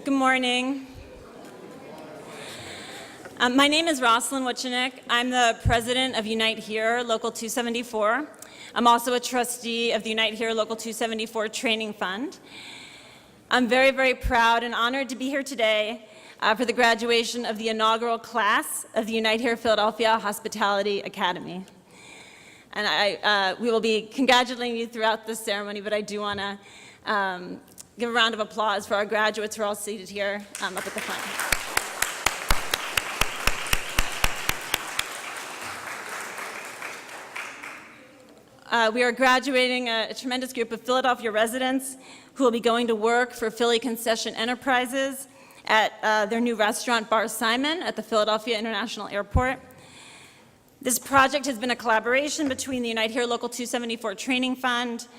Good morning. My name is Rosalind Wuchenik. I'm the president of Unite Here, Local 274. I'm also a trustee of the Unite Here Local 274 Training Fund. I'm very, very proud and honored to be here today for the graduation of the inaugural class of the Unite Here Philadelphia Hospitality Academy. And we will be congratulating you throughout this ceremony, but I do want to give a round of applause for our graduates who are all seated here up at the front. We are graduating a tremendous group of Philadelphia residents who will be going to work for Philly Concession Enterprises at their new restaurant, Bar Simon, at the Philadelphia International Airport. This project has been a collaboration between the Unite Here Local 274 Training Fund,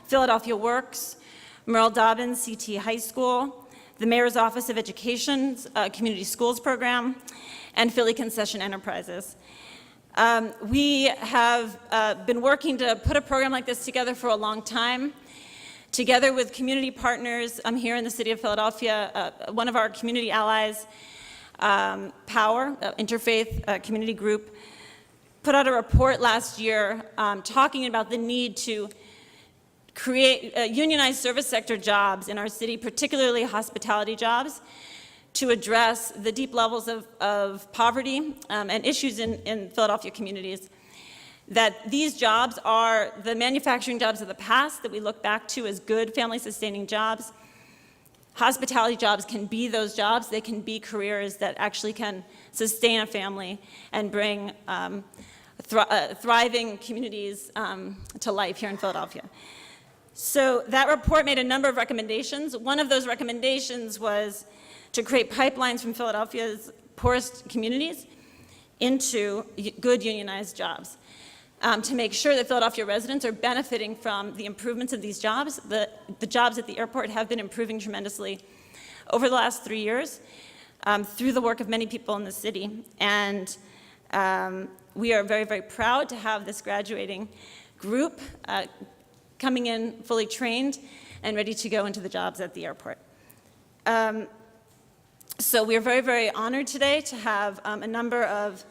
Philadelphia Works, Merle Dobbins CT High School, the Mayor's Office of Education's Community Schools Program, and Philly Concession Enterprises. We have been working to put a program like this together for a long time, together with community partners here in the city of Philadelphia. One of our community allies, Power, Interfaith Community Group, put out a report last year talking about the need to create unionized service sector jobs in our city, particularly hospitality jobs, to address the deep levels of poverty and issues in Philadelphia communities. That these jobs are the manufacturing jobs of the past that we look back to as good family-sustaining jobs. Hospitality jobs can be those jobs. They can be careers that actually can sustain a family and bring thriving communities to life here in Philadelphia. So that report made a number of recommendations. One of those recommendations was to create pipelines from Philadelphia's poorest communities into good unionized jobs, to make sure that Philadelphia residents are benefiting from the improvements of these jobs. The jobs at the airport have been improving tremendously over the last 3 years through the work of many people in the city. And we are very, very proud to have this graduating group coming in fully trained and ready to go into the jobs at the airport. So we are very, very honored today to have a number of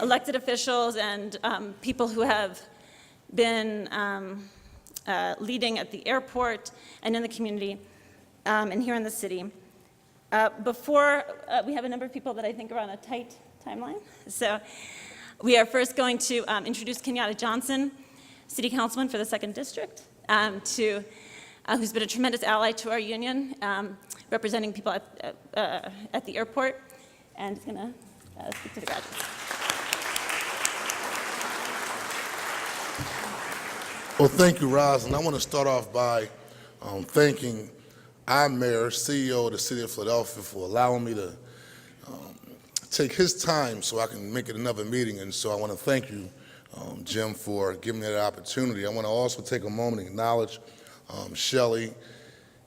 elected officials and people who have been leading at the airport and in the community and here in the city. Before we have a number of people that I think are on a tight timeline. So we are first going to introduce Kenyatta Johnson, City Councilman for the 2nd District, who's been a tremendous ally to our union, representing people at the airport, and is going to speak to the graduates. Well, thank you, Rosalind. I want to start off by thanking our mayor, CEO of the city of Philadelphia, for allowing me to take his time so I can make it another meeting. And so I want to thank you, Jim, for giving me that opportunity. I want to also take a moment and acknowledge Shelley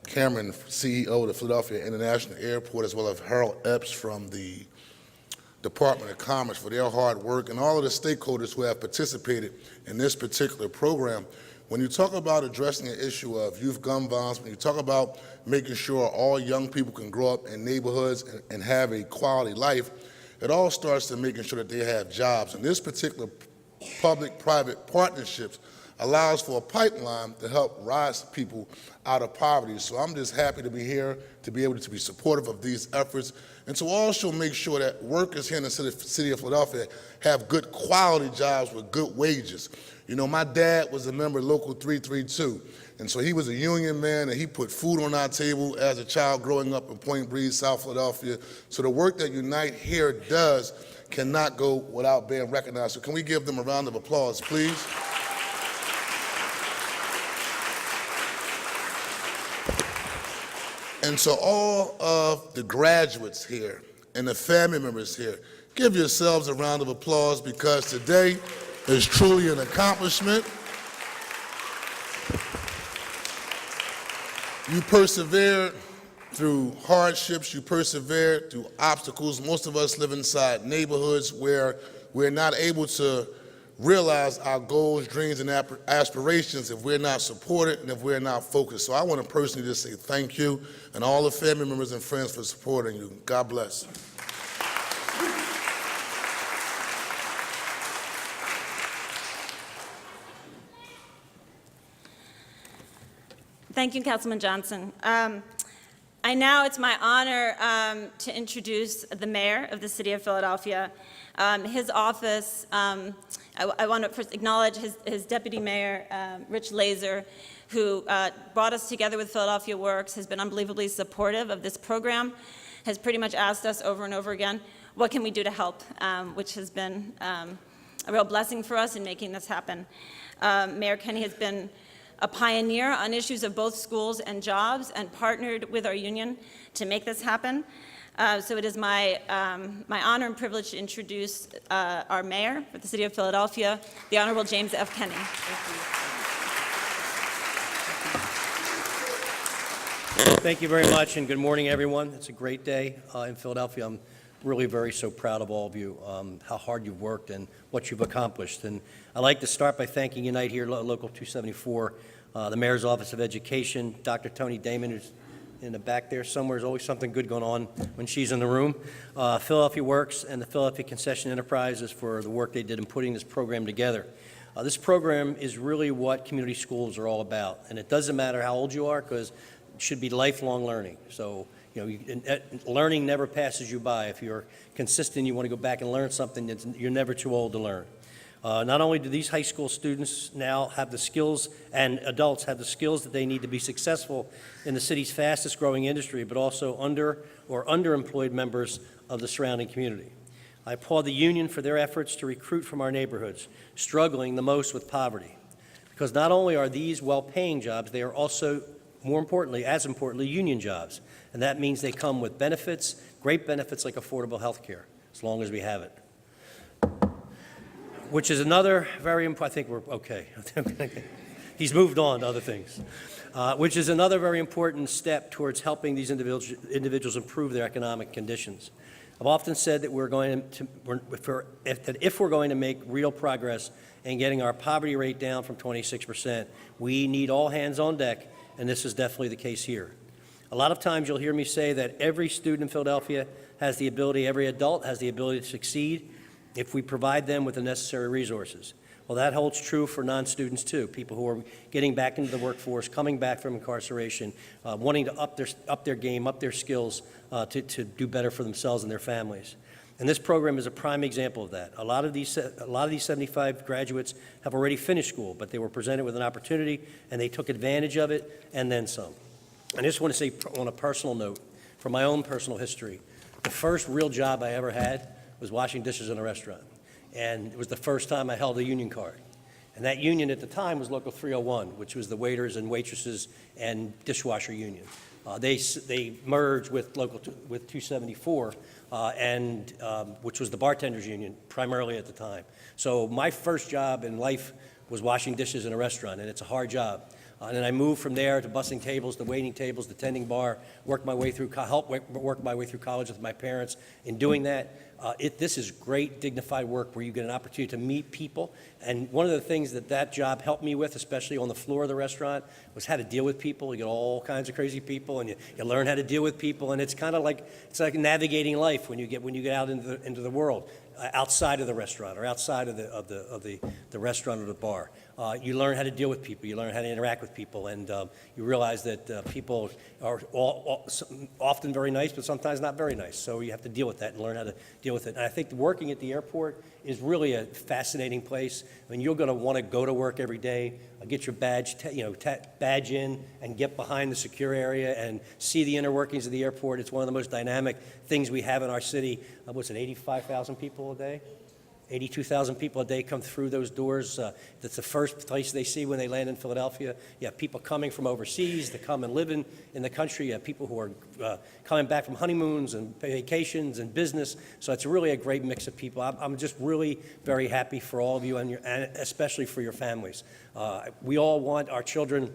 Cameron, CEO of the Philadelphia International Airport, as well as Harold Epps from the Department of Commerce for their hard work, and all of the stakeholders who have participated in this particular program. When you talk about addressing the issue of youth gun violence, when you talk about making sure all young people can grow up in neighborhoods and have a quality life, it all starts to making sure that they have jobs. And this particular public-private partnerships allows for a pipeline to help rise people out of poverty. So I'm just happy to be here, to be able to be supportive of these efforts, and to also make sure that workers here in the city of Philadelphia have good quality jobs with good wages. You know, my dad was a member of Local 332, and so he was a union man, and he put food on our table as a child growing up in Point Breeze, South Philadelphia. So the work that Unite Here does cannot go without being recognized. So can we give them a round of applause, please? And so all of the graduates here and the family members here, give yourselves a round of applause, because today is truly an accomplishment. You persevered through hardships, you persevered through obstacles. Most of us live inside neighborhoods where we're not able to realize our goals, dreams, and aspirations if we're not supported and if we're not focused. So I want to personally just say thank you and all the family members and friends for supporting you. God bless. Thank you, Councilman Johnson. It's my honor to introduce the mayor of the city of Philadelphia. His office, I want to first acknowledge his deputy mayor, Rich Laser, who brought us together with Philadelphia Works, has been unbelievably supportive of this program, has pretty much asked us over and over again, what can we do to help, which has been a real blessing for us in making this happen. Mayor Kenney has been a pioneer on issues of both schools and jobs and partnered with our union to make this happen. So it is my honor and privilege to introduce our mayor for the city of Philadelphia, the Honorable James F. Kenney. Thank you very much, and good morning, everyone. It's a great day in Philadelphia. I'm really so proud of all of you, how hard you've worked and what you've accomplished. And I'd like to start by thanking Unite Here, Local 274, the Mayor's Office of Education, Dr. Tony Damon, who's in the back there somewhere. There's always something good going on when she's in the room. Philadelphia Works and the Philadelphia Concession Enterprises for the work they did in putting this program together. This program is really what community schools are all about. And it doesn't matter how old you are, because it should be lifelong learning. So, learning never passes you by. If you're consistent, you want to go back and learn something, you're never too old to learn. Not only do these high school students now have the skills, and adults have the skills that they need to be successful in the city's fastest growing industry, but also underemployed members of the surrounding community. I applaud the union for their efforts to recruit from our neighborhoods, struggling the most with poverty. Because not only are these well-paying jobs, they are also, as importantly, union jobs. And that means they come with benefits, great benefits like affordable health care, as long as we have it. Which is another very important, I think we're okay. He's moved on to other things. Which is another very important step towards helping these individuals improve their economic conditions. I've often said that if we're going to make real progress in getting our poverty rate down from 26%, we need all hands on deck, and this is definitely the case here. A lot of times you'll hear me say that every student in Philadelphia has the ability, every adult has the ability to succeed if we provide them with the necessary resources. Well, that holds true for non-students too, people who are getting back into the workforce, coming back from incarceration, wanting to up their game, up their skills to do better for themselves and their families. And this program is a prime example of that. A lot of these 75 graduates have already finished school, but they were presented with an opportunity and they took advantage of it and then some. I just want to say on a personal note, from my own personal history, the first real job I ever had was washing dishes in a restaurant. And it was the first time I held a union card. And that union at the time was Local 301, which was the waiters and waitresses and dishwasher union. They merged with 274, which was the bartenders union, primarily at the time. So my first job in life was washing dishes in a restaurant, and it's a hard job. And then I moved from there to bussing tables, to waiting tables, to tending bar, work my way through college with my parents. In doing that, this is great, dignified work where you get an opportunity to meet people. And one of the things that job helped me with, especially on the floor of the restaurant, was how to deal with people. You get all kinds of crazy people, and you learn how to deal with people. And it's kind of like navigating life when you get out into the world, outside of the restaurant or outside of the restaurant or the bar. You learn how to deal with people. You learn how to interact with people, and you realize that people are often very nice, but sometimes not very nice. So you have to deal with that and learn how to deal with it. And I think working at the airport is really a fascinating place. I mean, you're going to want to go to work every day, get your badge in, and get behind the secure area and see the inner workings of the airport. It's one of the most dynamic things we have in our city. What's it, 85,000 people a day? 82,000 people a day come through those doors. That's the first place they see when they land in Philadelphia. You have people coming from overseas to come and live in the country. You have people who are coming back from honeymoons and vacations and business. So it's really a great mix of people. I'm just really very happy for all of you and especially for your families. We all want our children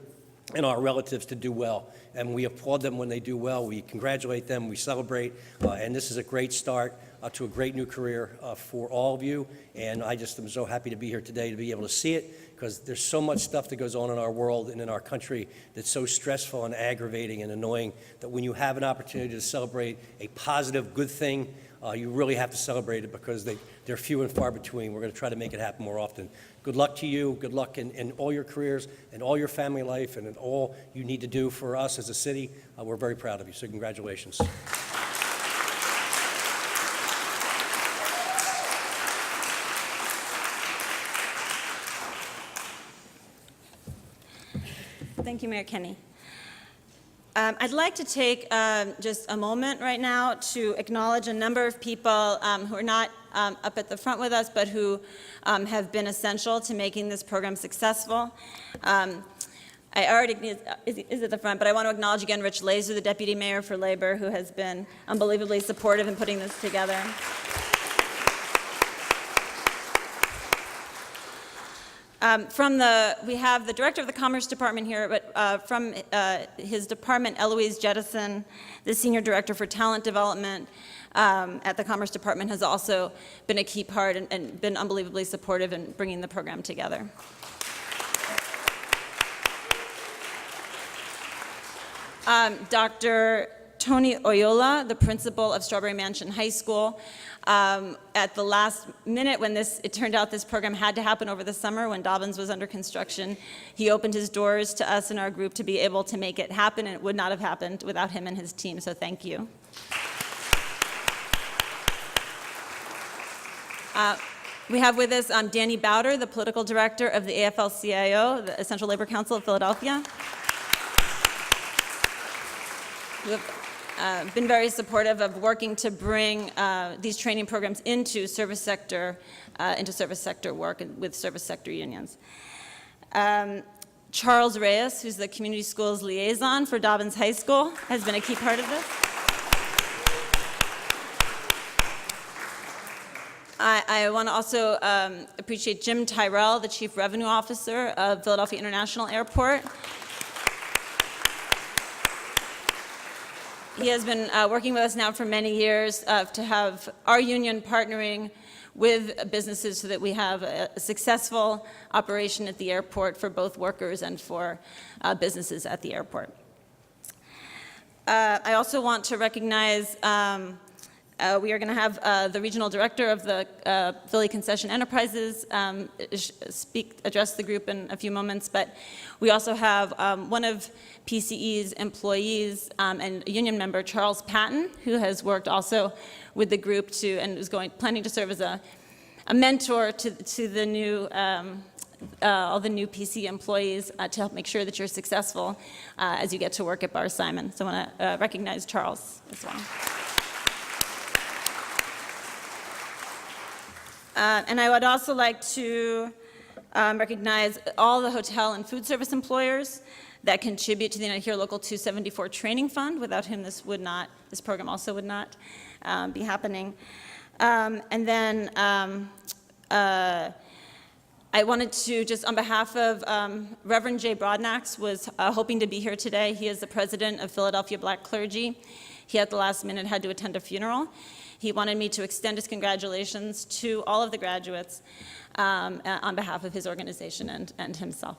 and our relatives to do well. And we applaud them when they do well. We congratulate them. We celebrate. And this is a great start to a great new career for all of you. And I just am so happy to be here today to be able to see it, because there's so much stuff that goes on in our world and in our country that's so stressful and aggravating and annoying that when you have an opportunity to celebrate a positive, good thing, you really have to celebrate it, because they're few and far between. We're going to try to make it happen more often. Good luck to you. Good luck in all your careers and all your family life and in all you need to do for us as a city. We're very proud of you, so congratulations. Thank you, Mayor Kenny. I'd like to take just a moment right now to acknowledge a number of people who are not up at the front with us, but who have been essential to making this program successful. I already is at the front, but I want to acknowledge again Rich Laser, the Deputy Mayor for Labor, who has been unbelievably supportive in putting this together. We have the Director of the Commerce Department here, but from his department, Eloise Jettison, the Senior Director for Talent Development at the Commerce Department, has also been a key part and been unbelievably supportive in bringing the program together. Dr. Tony Oyola, the principal of Strawberry Mansion High School, at the last minute when it turned out this program had to happen over the summer when Dobbins was under construction, he opened his doors to us and our group to be able to make it happen, and it would not have happened without him and his team, so thank you. We have with us Danny Bowder, the political director of the AFL-CIO, the Central Labor Council of Philadelphia, who have been very supportive of working to bring these training programs into service sector work and with service sector unions. Charles Reyes, who's the community schools liaison for Dobbins High School, has been a key part of this. I want to also appreciate Jim Tyrell, the Chief Revenue Officer of Philadelphia International Airport. He has been working with us now for many years to have our union partnering with businesses so that we have a successful operation at the airport for both workers and for businesses at the airport. I also want to recognize we are going to have the regional director of the Philly Concession Enterprises address the group in a few moments, but we also have one of PCE's employees and a union member, Charles Patton, who has worked also with the group and is planning to serve as a mentor to the new all the new PC employees to help make sure that you're successful as you get to work at Bar Simon. So I want to recognize Charles as well. And I would also like to recognize all the hotel and food service employers that contribute to the United Here Local 274 Training Fund, without whom this program also would not be happening. And then I wanted to, just on behalf of Reverend Jay Broadnax, was hoping to be here today. He is the president of Philadelphia Black Clergy. He, at the last minute, had to attend a funeral. He wanted me to extend his congratulations to all of the graduates on behalf of his organization and himself.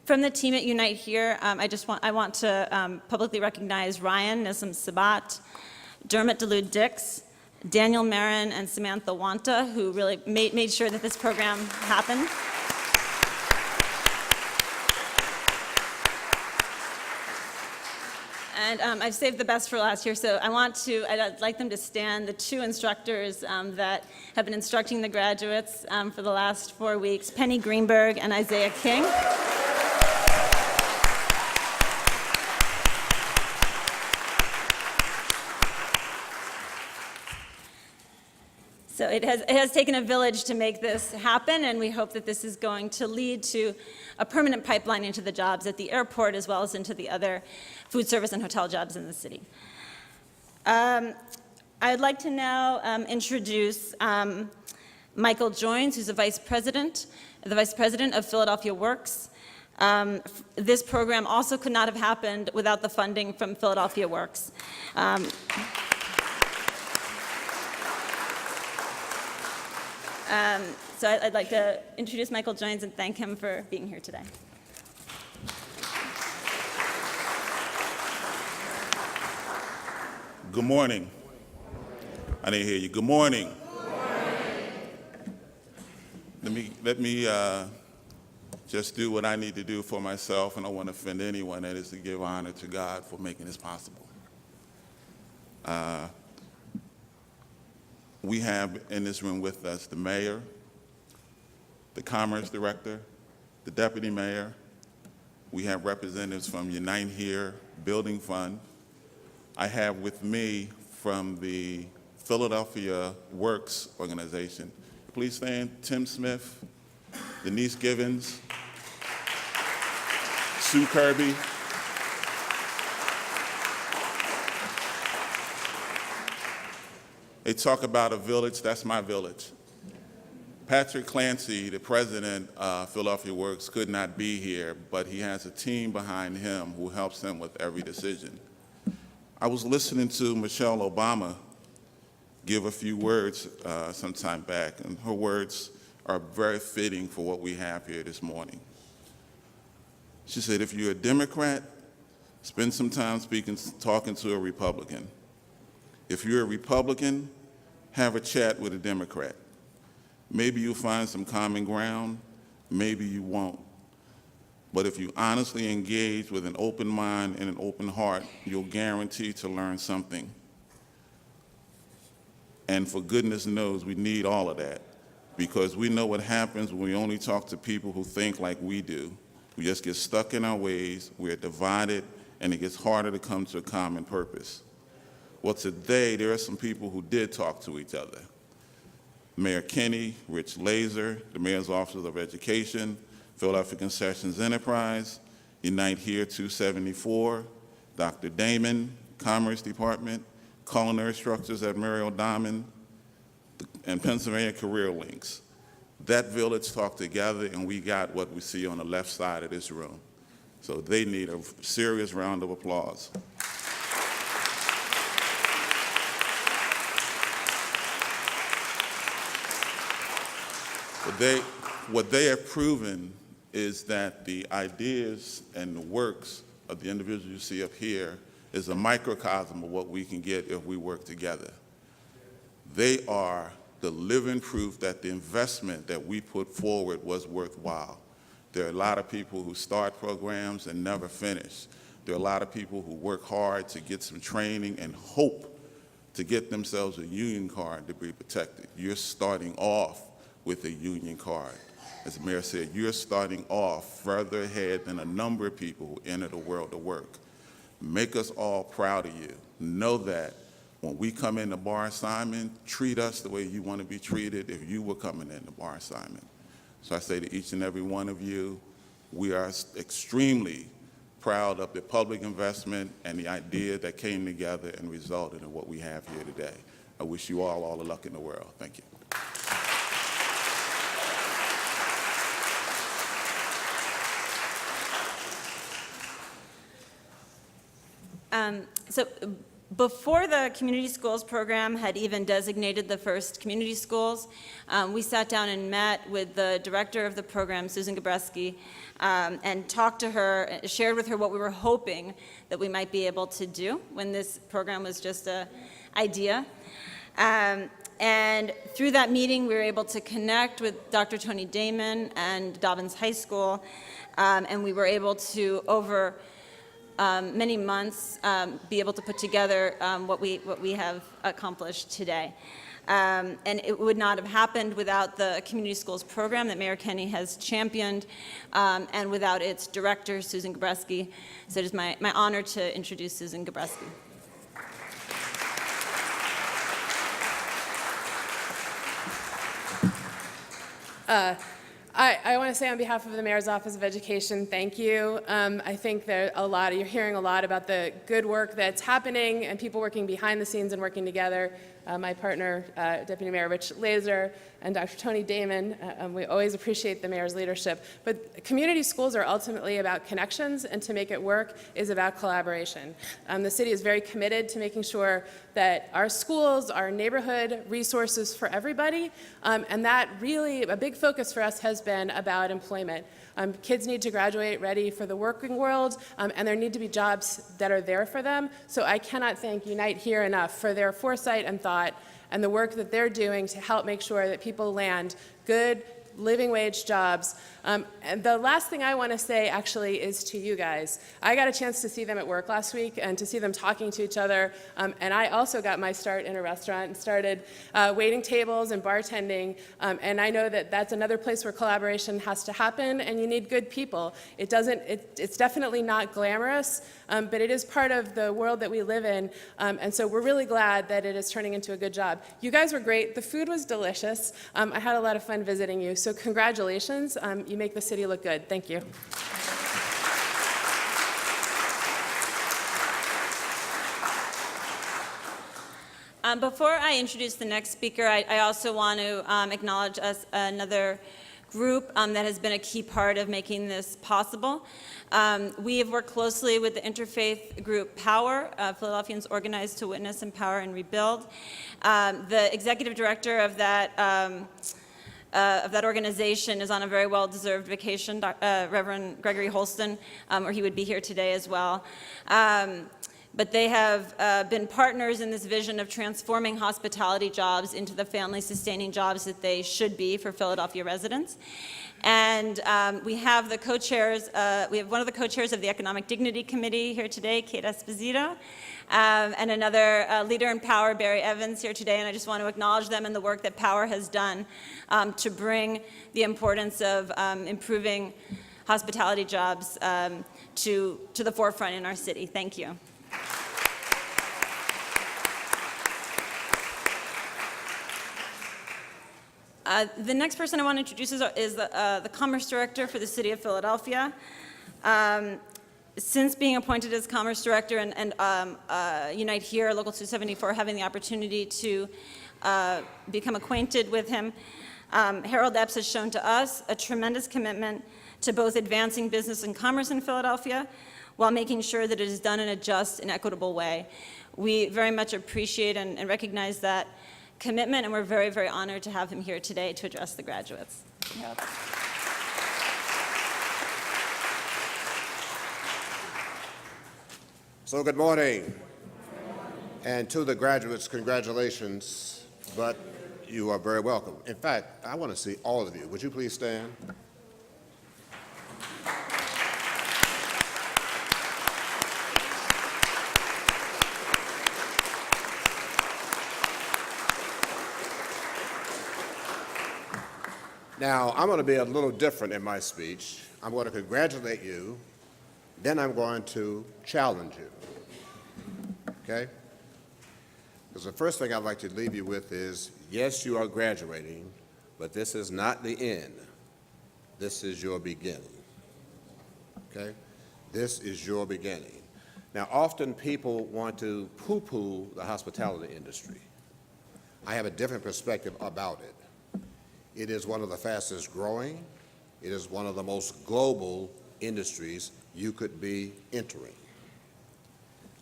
From the team at Unite Here, I want to publicly recognize Ryan Nissim-Sabat, Dermot DeLude-Dix, Daniel Marin, and Samantha Wanta, who really made sure that this program happened. And I've saved the best for last here, so I'd like them to stand, the two instructors that have been instructing the graduates for the last 4 weeks, Penny Greenberg and Isaiah King. So it has taken a village to make this happen, and we hope that this is going to lead to a permanent pipeline into the jobs at the airport as well as into the other food service and hotel jobs in the city. I'd like to now introduce Michael Joins, who's the Vice President of Philadelphia Works. This program also could not have happened without the funding from Philadelphia Works. So I'd like to introduce Michael Joins and thank him for being here today. Good morning. I didn't hear you. Good morning. Let me just do what I need to do for myself, and I don't want to offend anyone. That is to give honor to God for making this possible. We have in this room with us the mayor, the commerce director, the deputy mayor. We have representatives from Unite Here Building Fund. I have with me from the Philadelphia Works organization. Please stand. Tim Smith, Denise Givens, Sue Kirby, they talk about a village. That's my village. Patrick Clancy, the president of Philadelphia Works, could not be here, but he has a team behind him who helps him with every decision. I was listening to Michelle Obama give a few words some time back, and her words are very fitting for what we have here this morning. She said, if you're a Democrat, spend some time talking to a Republican. If you're a Republican, have a chat with a Democrat. Maybe you'll find some common ground, maybe you won't. But if you honestly engage with an open mind and an open heart, you'll guarantee to learn something. And for goodness knows, we need all of that, because we know what happens when we only talk to people who think like we do. We just get stuck in our ways, we're divided, and it gets harder to come to a common purpose. Well, today, there are some people who did talk to each other. Mayor Kenney, Rich Laser, the Mayor's Office of Education, Philadelphia Concessions Enterprise, Unite Here 274, Dr. Damon, Commerce Department, Culinary Structures at Muriel Diamond, and Pennsylvania Career Links. That village talked together, and we got what we see on the left side of this room. So they need a serious round of applause. What they have proven is that the ideas and the works of the individuals you see up here is a microcosm of what we can get if we work together. They are the living proof that the investment that we put forward was worthwhile. There are a lot of people who start programs and never finish. There are a lot of people who work hard to get some training and hope to get themselves a union card to be protected. You're starting off with a union card. As the mayor said, you're starting off further ahead than a number of people who enter the world of work. Make us all proud of you. Know that when we come into bar assignment, treat us the way you want to be treated if you were coming into bar assignment. So I say to each and every one of you, we are extremely proud of the public investment and the idea that came together and resulted in what we have here today. I wish you all the luck in the world. Thank you. So before the community schools program had even designated the first community schools, we sat down and met with the director of the program, Susan Gabreski, and talked to her, shared with her what we were hoping that we might be able to do when this program was just an idea. And through that meeting, we were able to connect with Dr. Tony Damon and Dobbins High School, and we were able to, over many months, be able to put together what we have accomplished today. And it would not have happened without the community schools program that Mayor Kenney has championed, and without its director, Susan Gabreski. So it is my honor to introduce Susan Gabreski. I want to say on behalf of the Mayor's Office of Education, thank you. I think you're hearing a lot about the good work that's happening and people working behind the scenes and working together. my partner, Deputy Mayor Rich Laser, and Dr. Tony Damon. We always appreciate the mayor's leadership. But community schools are ultimately about connections, and to make it work is about collaboration. The city is very committed to making sure that our schools, our neighborhood resources for everybody, and that really, a big focus for us has been about employment. Kids need to graduate ready for the working world, and there need to be jobs that are there for them. So I cannot thank Unite Here enough for their foresight and thought and the work that they're doing to help make sure that people land good living wage jobs. And the last thing I want to say actually is to you guys. I got a chance to see them at work last week and to see them talking to each other. And I also got my start in a restaurant and started waiting tables and bartending. And I know that that's another place where collaboration has to happen, and you need good people. It's definitely not glamorous, but it is part of the world that we live in. And so we're really glad that it is turning into a good job. You guys were great. The food was delicious. I had a lot of fun visiting you. So congratulations. You make the city look good. Thank you. Before I introduce the next speaker, I also want to acknowledge another group that has been a key part of making this possible. We have worked closely with the interfaith group POWER, Philadelphians Organized to Witness, Empower, and Rebuild. The executive director of that organization is on a very well-deserved vacation, Reverend Gregory Holston, or he would be here today as well. But they have been partners in this vision of transforming hospitality jobs into the family-sustaining jobs that they should be for Philadelphia residents. And we have the co-chairs, we have one of the co-chairs of the Economic Dignity Committee here today, Kate Esposito, and another leader in POWER, Barry Evans, here today. And I just want to acknowledge them and the work that POWER has done to bring the importance of improving hospitality jobs to the forefront in our city. Thank you. The next person I want to introduce is the Commerce Director for the City of Philadelphia. Since being appointed as Commerce Director and Unite Here, Local 274, having the opportunity to become acquainted with him, Harold Epps has shown to us a tremendous commitment to both advancing business and commerce in Philadelphia while making sure that it is done in a just and equitable way. We very much appreciate and recognize that commitment, and we're very, very honored to have him here today to address the graduates. Harold. So good morning. And to the graduates, congratulations, but you are very welcome. In fact, I want to see all of you. Would you please stand? Now, I'm going to be a little different in my speech. I'm going to congratulate you, then I'm going to challenge you, okay? Because the first thing I'd like to leave you with is, yes, you are graduating, but this is not the end. This is your beginning, okay? This is your beginning. Now, often people want to poo-poo the hospitality industry. I have a different perspective about it. It is one of the fastest growing. It is one of the most global industries you could be entering.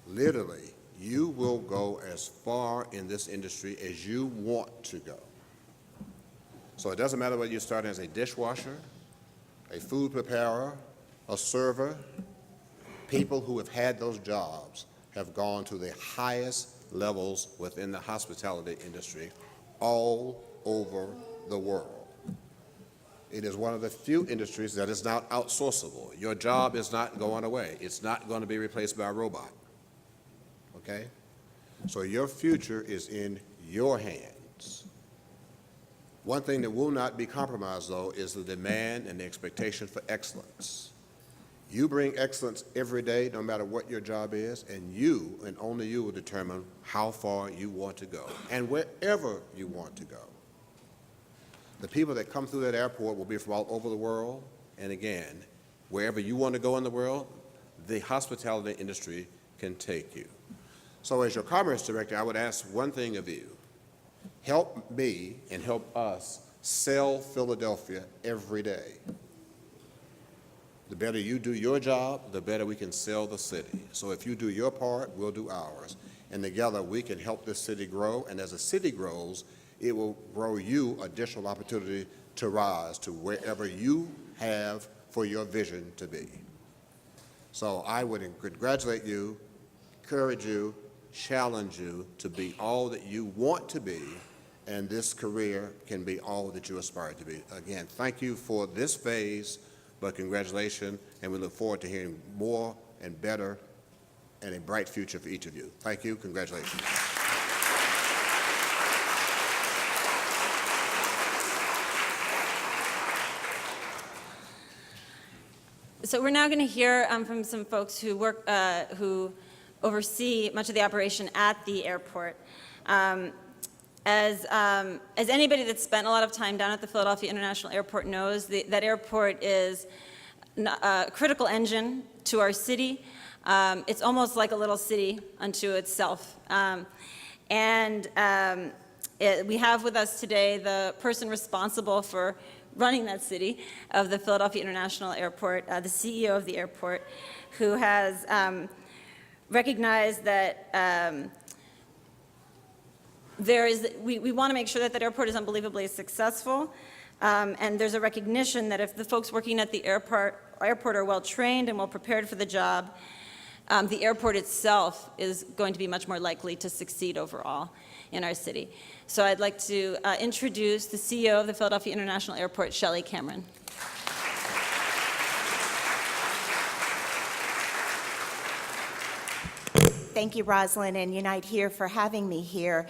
Literally, you will go as far in this industry as you want to go. So it doesn't matter whether you start as a dishwasher, a food preparer, a server. People who have had those jobs have gone to the highest levels within the hospitality industry all over the world. It is one of the few industries that is not outsourceable. Your job is not going away. It's not going to be replaced by a robot, okay? So your future is in your hands. One thing that will not be compromised, though, is the demand and the expectation for excellence. You bring excellence every day, no matter what your job is, and you, and only you, will determine how far you want to go and wherever you want to go. The people that come through that airport will be from all over the world, and again, wherever you want to go in the world, the hospitality industry can take you. So as your Commerce Director, I would ask one thing of you. help me and help us sell Philadelphia every day. The better you do your job, the better we can sell the city. So if you do your part, we'll do ours. And together we can help this city grow. And as the city grows, it will grow you additional opportunity to rise to wherever you have for your vision to be. So I would congratulate you, encourage you, challenge you to be all that you want to be, and this career can be all that you aspire to be. Again, thank you for this phase, but congratulations, and we look forward to hearing more and better and a bright future for each of you. Thank you, congratulations. So we're now going to hear from some folks who who oversee much of the operation at the airport. As anybody that's spent a lot of time down at the Philadelphia International Airport knows, that airport is a critical engine to our city. It's almost like a little city unto itself. We have with us today the person responsible for running that city of the Philadelphia International Airport, the CEO of the airport, who has recognized that we want to make sure that that airport is unbelievably successful, and there's a recognition that if the folks working at the airport are well trained and well prepared for the job, the airport itself is going to be much more likely to succeed overall in our city. So I'd like to introduce the CEO of the Philadelphia International Airport, Shelley Cameron. Thank you, Rosalind and Unite Here for having me here.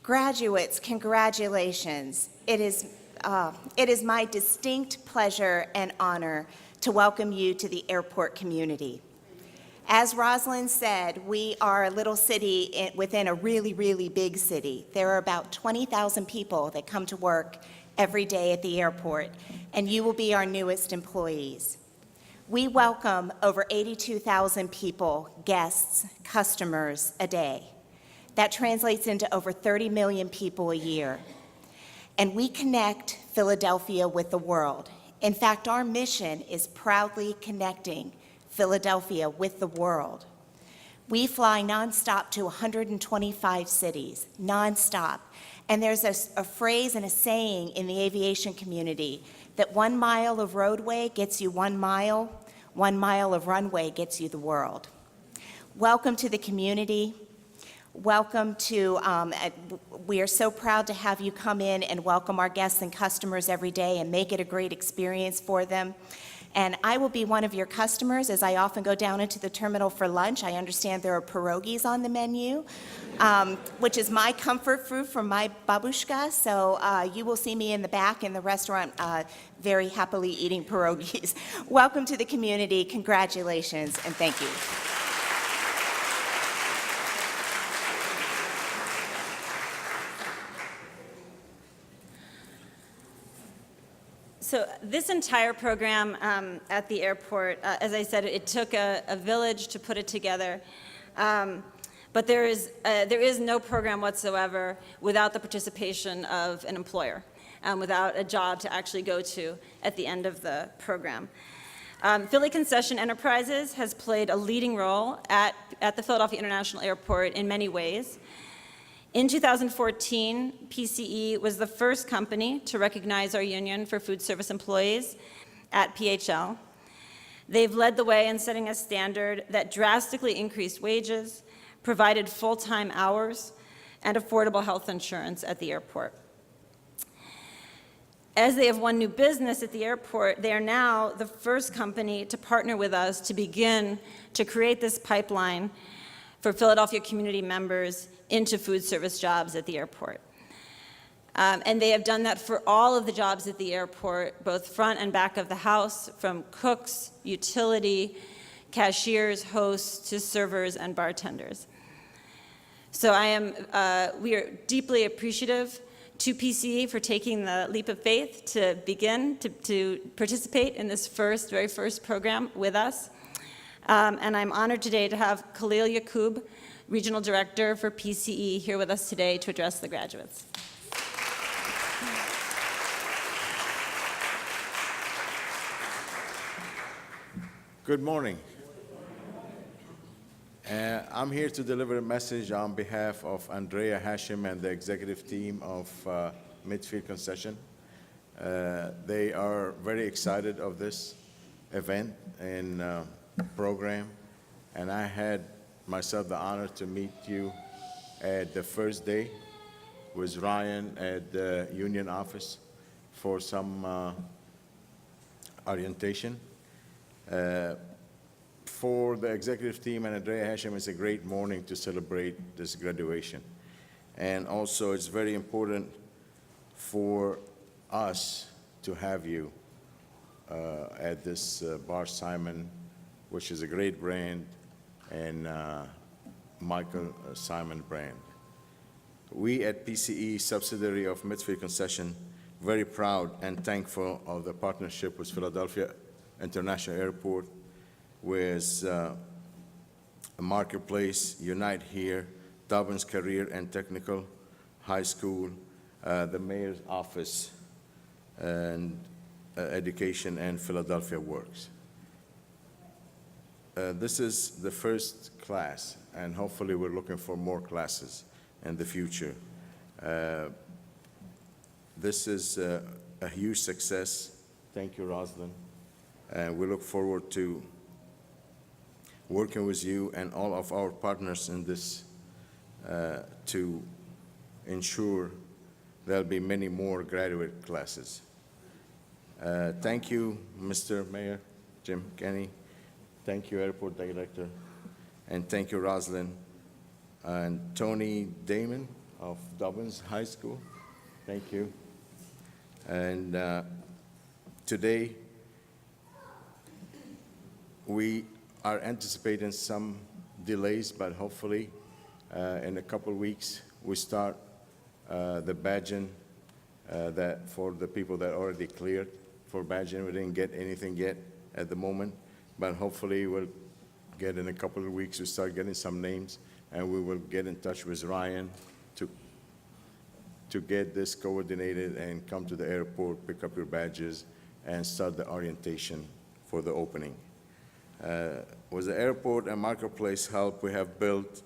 Graduates, congratulations. It is my distinct pleasure and honor to welcome you to the airport community. As Rosalind said, we are a little city within a really, really big city. There are about 20,000 people that come to work every day at the airport, and you will be our newest employees. We welcome over 82,000 people, guests, customers a day. That translates into over 30 million people a year. And we connect Philadelphia with the world. In fact, our mission is proudly connecting Philadelphia with the world. We fly nonstop to 125 cities, nonstop. And there's a phrase and a saying in the aviation community that 1 mile of roadway gets you 1 mile, 1 mile of runway gets you the world. Welcome to the community. Welcome to, we are so proud to have you come in and welcome our guests and customers every day and make it a great experience for them. And I will be one of your customers as I often go down into the terminal for lunch. I understand there are pierogies on the menu, which is my comfort food from my babushka. So you will see me in the back in the restaurant very happily eating pierogies. Welcome to the community. Congratulations and thank you. So this entire program at the airport, as I said, it took a village to put it together. But there is no program whatsoever without the participation of an employer, without a job to actually go to at the end of the program. Philly Concession Enterprises has played a leading role at the Philadelphia International Airport in many ways. In 2014, PCE was the first company to recognize our union for food service employees at PHL. They've led the way in setting a standard that drastically increased wages, provided full-time hours, and affordable health insurance at the airport. As they have won new business at the airport, they are now the first company to partner with us to begin to create this pipeline for Philadelphia community members into food service jobs at the airport. And they have done that for all of the jobs at the airport, both front and back of the house, from cooks, utility, cashiers, hosts, to servers and bartenders. So we are deeply appreciative to PCE for taking the leap of faith to begin to participate in this very first program with us. And I'm honored today to have Khalil Yaqub, Regional Director for PCE, here with us today to address the graduates. Good morning. I'm here to deliver a message on behalf of Andrea Hashim and the executive team of Midfield Concession. They are very excited of this event and program, and I had myself the honor to meet you at the first day with Ryan at the union office for some orientation. For the executive team and Andrea Hashim, it's a great morning to celebrate this graduation. And also, it's very important for us to have you at this Bar Simon, which is a great brand, and Michael Simon brand. We at PCE, subsidiary of Midfield Concession, very proud and thankful of the partnership with Philadelphia International Airport, with Marketplace, Unite Here, Dobbins Career and Technical High School, the Mayor's Office, and Education, and Philadelphia Works. This is the first class, and hopefully we're looking for more classes in the future. This is a huge success. Thank you, Rosalind. And we look forward to working with you and all of our partners in this to ensure there'll be many more graduate classes. Thank you, Mr. Mayor, Jim Kenny. Thank you, Airport Director. And thank you, Rosalind. And Tony Damon of Dobbins High School. Thank you. And today, we are anticipating some delays, but hopefully in a couple weeks we start the badging that for the people that already cleared for badging. We didn't get anything yet at the moment, but hopefully we'll get in a couple of weeks. We start getting some names, and we will get in touch with Ryan to get this coordinated and come to the airport, pick up your badges, and start the orientation for the opening. With the airport and Marketplace help, we have built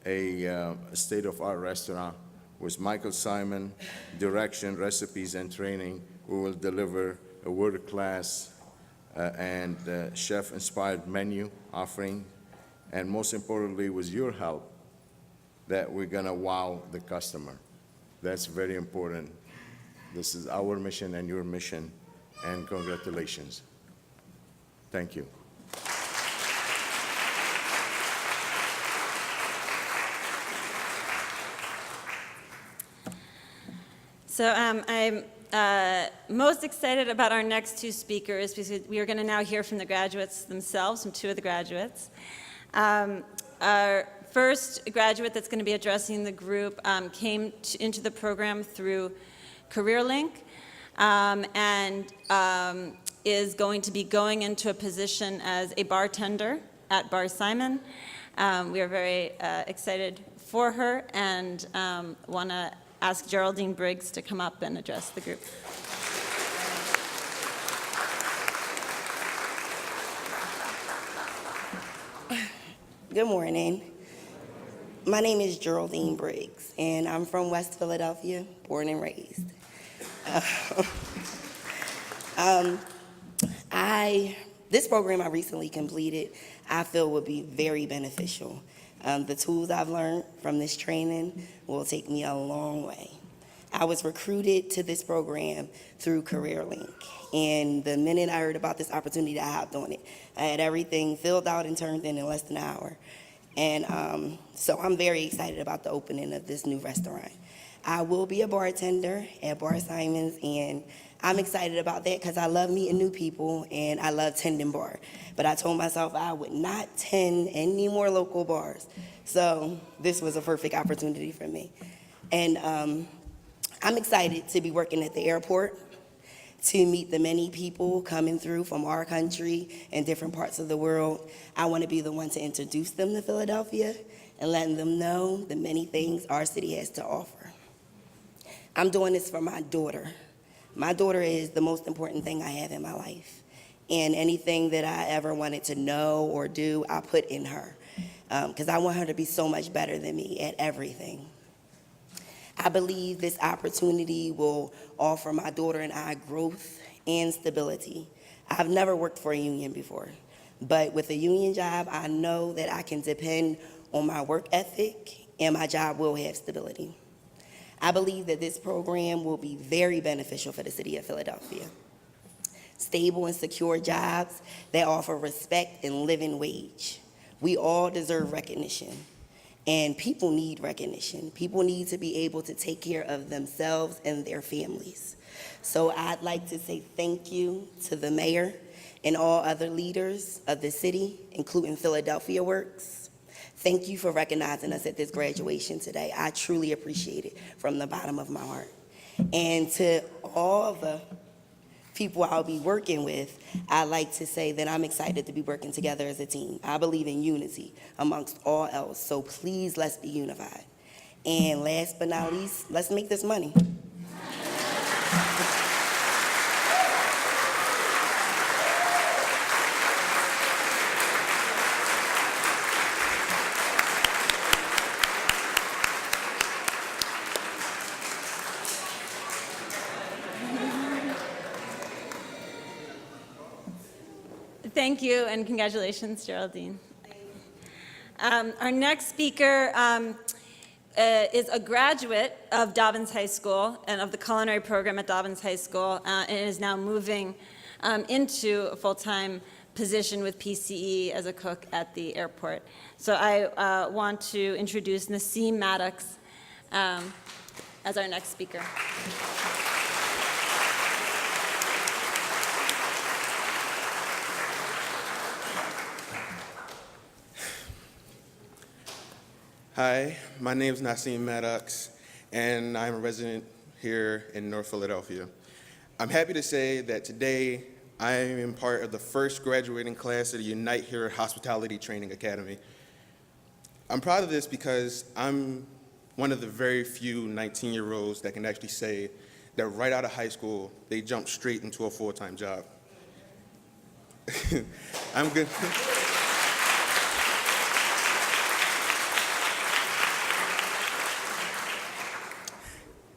a state-of-art restaurant with Michael Simon direction, recipes, and training. We will deliver a world-class and chef-inspired menu offering, and most importantly, with your help, that we're gonna wow the customer. That's very important. This is our mission and your mission, and congratulations. Thank you. So I'm most excited about our next two speakers because we are going to now hear from the graduates themselves, from two of the graduates. Our first graduate that's going to be addressing the group came into the program through CareerLink and is going to be going into a position as a bartender at Bar Simon. We are very excited for her and want to ask Geraldine Briggs to come up and address the group. Good morning. My name is Geraldine Briggs, and I'm from West Philadelphia, born and raised. This program I recently completed, I feel would be very beneficial. The tools I've learned from this training will take me a long way. I was recruited to this program through CareerLink, and the minute I heard about this opportunity, I hopped on it. I had everything filled out and turned in less than an hour. And so I'm very excited about the opening of this new restaurant. I will be a bartender at Bar Simon's, and I'm excited about that because I love meeting new people and I love tending bar. But I told myself I would not tend any more local bars. So this was a perfect opportunity for me. And I'm excited to be working at the airport, to meet the many people coming through from our country and different parts of the world. I want to be the one to introduce them to Philadelphia and letting them know the many things our city has to offer. I'm doing this for my daughter. My daughter is the most important thing I have in my life. And anything that I ever wanted to know or do, I put in her. Because I want her to be so much better than me at everything. I believe this opportunity will offer my daughter and I growth and stability. I've never worked for a union before, but with a union job, I know that I can depend on my work ethic and my job will have stability. I believe that this program will be very beneficial for the city of Philadelphia. Stable and secure jobs that offer respect and living wage. We all deserve recognition, and people need recognition. People need to be able to take care of themselves and their families. So I'd like to say thank you to the mayor and all other leaders of the city, including Philadelphia Works. Thank you for recognizing us at this graduation today. I truly appreciate it from the bottom of my heart. And to all the people I'll be working with, I'd like to say that I'm excited to be working together as a team. I believe in unity amongst all else, so please let's be unified. And last but not least, let's make this money. Thank you, and congratulations, Geraldine. Our next speaker is a graduate of Dobbins High School and of the culinary program at Dobbins High School, and is now moving into a full-time position with PCE as a cook at the airport. So I want to introduce Naseem Maddox as our next speaker. Hi, my name is Naseem Maddox, and I'm a resident here in North Philadelphia. I'm happy to say that today I am part of the first graduating class of the Unite Here Hospitality Training Academy. I'm proud of this because I'm one of the very few 19-year-olds that can actually say that right out of high school, they jumped straight into a full-time job. I'm good.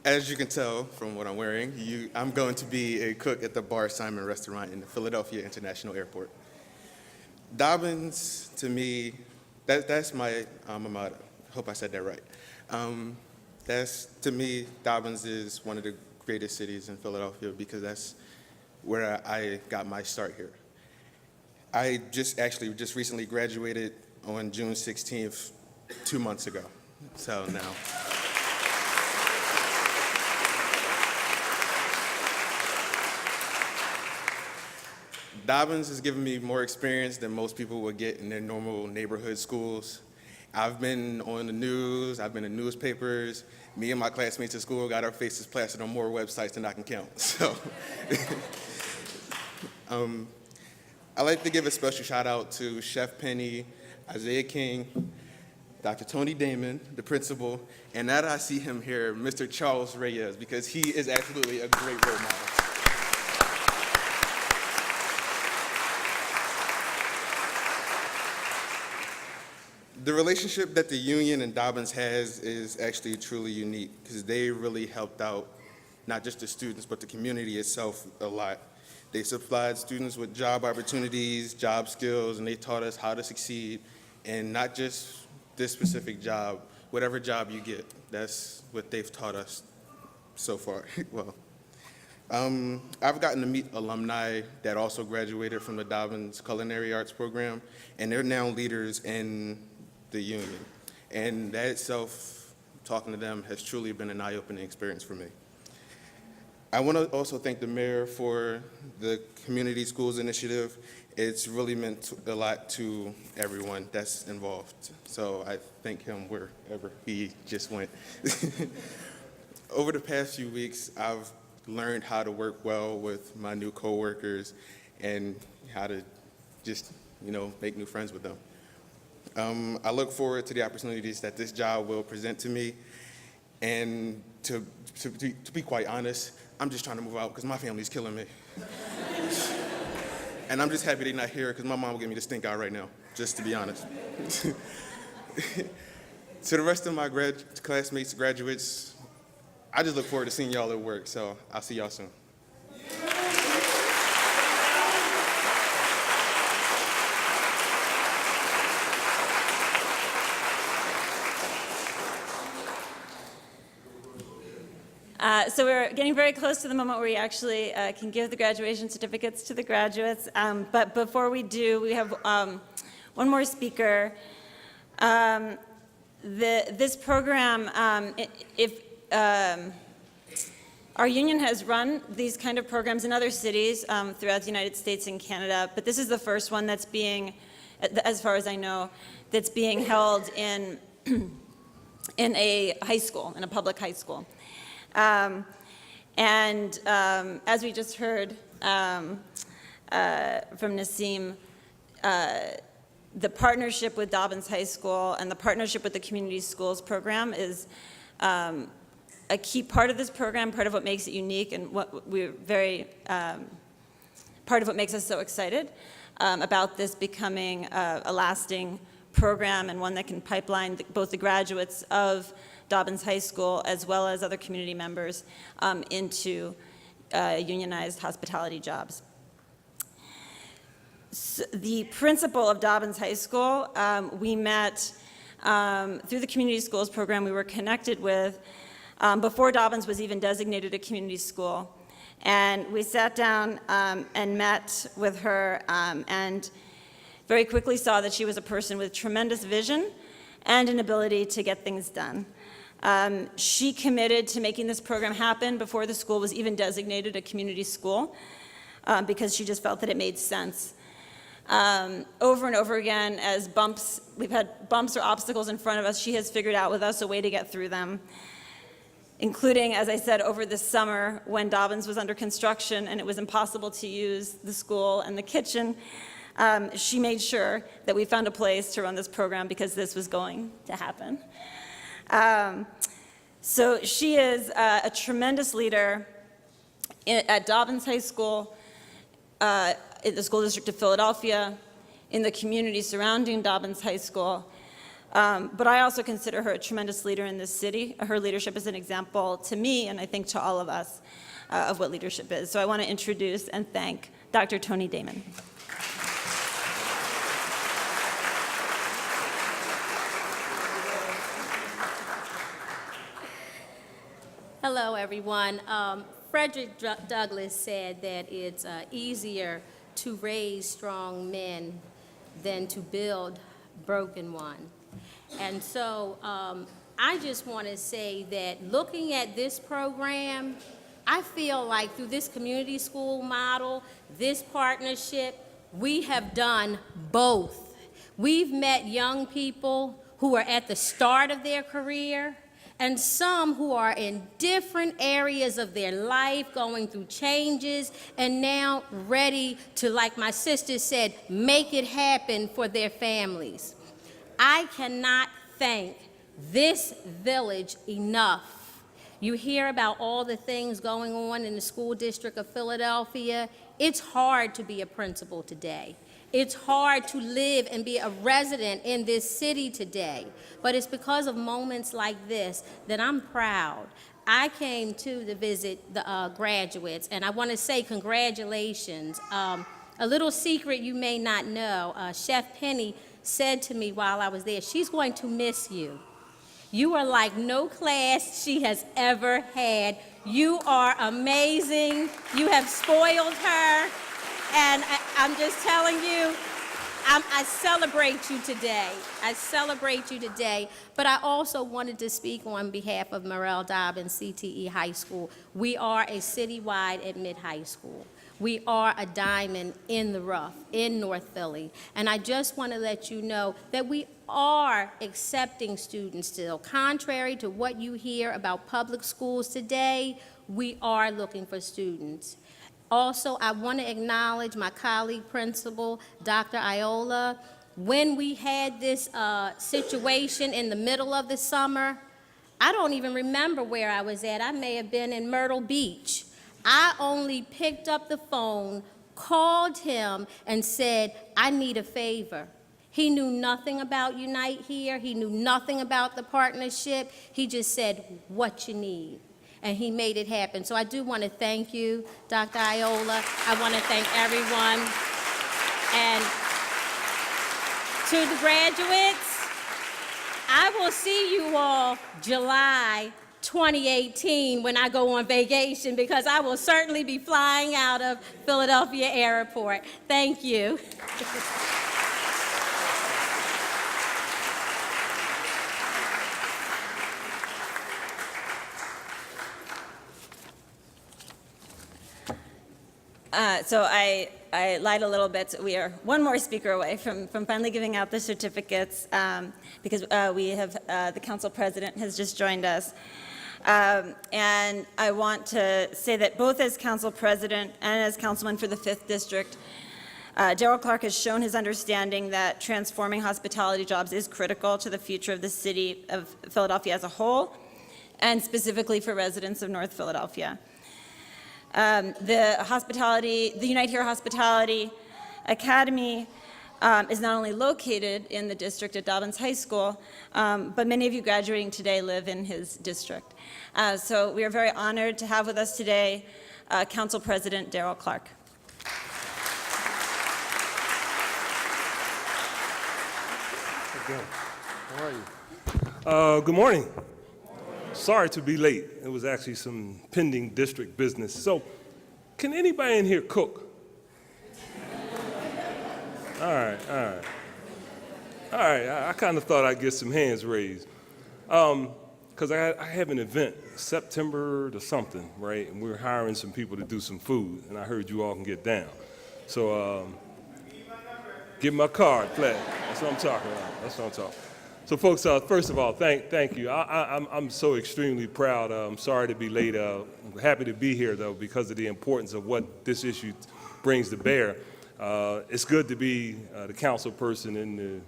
As you can tell from what I'm wearing, I'm going to be a cook at the Bar Simon restaurant in the Philadelphia International Airport. Dobbins, to me, that's my alma mater. Hope I said that right. To me, Dobbins is one of the greatest cities in Philadelphia because that's where I got my start here. I just recently graduated on June 16th, 2 months ago. So now. Dobbins has given me more experience than most people would get in their normal neighborhood schools. I've been on the news, I've been in newspapers. Me and my classmates at school got our faces plastered on more websites than I can count. So, I'd like to give a special shout out to Chef Penny, Isaiah King, Dr. Tony Damon, the principal, and now that I see him here, Mr. Charles Reyes, because he is absolutely a great role model. The relationship that the union and Dobbins has is actually truly unique because they really helped out not just the students but the community itself a lot. They supplied students with job opportunities, job skills, and they taught us how to succeed in not just this specific job, whatever job you get. That's what they've taught us so far. Well, I've gotten to meet alumni that also graduated from the Dobbins Culinary Arts program, and they're now leaders in the union. And that itself, talking to them, has truly been an eye-opening experience for me. I want to also thank the mayor for the Community Schools Initiative. It's really meant a lot to everyone that's involved. So I thank him wherever he just went. Over the past few weeks, I've learned how to work well with my new coworkers and how to just, make new friends with them. I look forward to the opportunities that this job will present to me. And to be quite honest, I'm just trying to move out because my family's killing me. And I'm just happy they're not here because my mom will give me the stink eye right now, just to be honest. To the rest of my classmates, graduates, I just look forward to seeing y'all at work, so I'll see y'all soon. So we're getting very close to the moment where we actually can give the graduation certificates to the graduates. But before we do, we have one more speaker. This program, our union has run these kind of programs in other cities throughout the United States and Canada, but this is the first one that's being, as far as I know, that's being held in a high school, in a public high school. As we just heard from Nasim, the partnership with Dobbins High School and the partnership with the Community Schools program is a key part of this program, part of what makes it unique, and what we're very, part of what makes us so excited about this becoming a lasting program and one that can pipeline both the graduates of Dobbins High School as well as other community members into unionized hospitality jobs. So the principal of Dobbins High School, we met through the Community Schools program we were connected with before Dobbins was even designated a community school. And we sat down and met with her and very quickly saw that she was a person with tremendous vision and an ability to get things done. She committed to making this program happen before the school was even designated a community school because she just felt that it made sense. Over and over again, as we've had bumps or obstacles in front of us, she has figured out with us a way to get through them, including, as I said, over this summer when Dobbins was under construction and it was impossible to use the school and the kitchen. She made sure that we found a place to run this program because this was going to happen. So she is a tremendous leader at Dobbins High School, in the school district of Philadelphia, in the community surrounding Dobbins High School. But I also consider her a tremendous leader in this city. Her leadership is an example to me, and I think to all of us, of what leadership is. So I want to introduce and thank Dr. Tony Damon. Hello, everyone. Frederick Douglass said that it's easier to raise strong men than to build broken ones. And so I just want to say that looking at this program, I feel like through this community school model, this partnership, we have done both. We've met young people who are at the start of their career, and some who are in different areas of their life, going through changes, and now ready to, like my sister said, make it happen for their families. I cannot thank this village enough. You hear about all the things going on in the school district of Philadelphia. It's hard to be a principal today. It's hard to live and be a resident in this city today, but it's because of moments like this that I'm proud. I came to visit the graduates, and I want to say congratulations. A little secret you may not know, Chef Penny said to me while I was there, she's going to miss you. You are like no class she has ever had. You are amazing. You have spoiled her. And I'm just telling you, I celebrate you today. I celebrate you today. But I also wanted to speak on behalf of Morrell Dobbins CTE High School. We are a citywide admit high school. We are a diamond in the rough in North Philly. And I just want to let you know that we are accepting students still. Contrary to what you hear about public schools today, we are looking for students. Also, I want to acknowledge my colleague principal, Dr. Iola. when we had this situation in the middle of the summer, I don't even remember where I was at. I may have been in Myrtle Beach. I only picked up the phone, called him, and said, I need a favor. He knew nothing about Unite Here. He knew nothing about the partnership. He just said, what you need. And he made it happen. So I do want to thank you, Dr. Iola. I want to thank everyone. And to the graduates, I will see you all July 2018 when I go on vacation, because I will certainly be flying out of Philadelphia Airport. Thank you. So I lied a little bit. We are one more speaker away from finally giving out the certificates, because we have, the council president has just joined us. And I want to say that both as council president and as councilman for the 5th District, Darrell Clark has shown his understanding that transforming hospitality jobs is critical to the future of the city of Philadelphia as a whole, and specifically for residents of North Philadelphia. The Unite Here Hospitality Academy is not only located in the district at Dobbins High School, but many of you graduating today live in his district. So we are very honored to have with us today Council President Darrell Clark. How are you? Good morning. Sorry to be late. It was actually some pending district business. So, can anybody in here cook? All right. I kind of thought I'd get some hands raised. Because I have an event, September to something, right? And we're hiring some people to do some food, and I heard you all can get down. So, give my card, flat. That's what I'm talking about. So, folks, first of all, thank you. I'm so extremely proud. I'm sorry to be late. I'm happy to be here, though, because of the importance of what this issue brings to bear. It's good to be the council person in the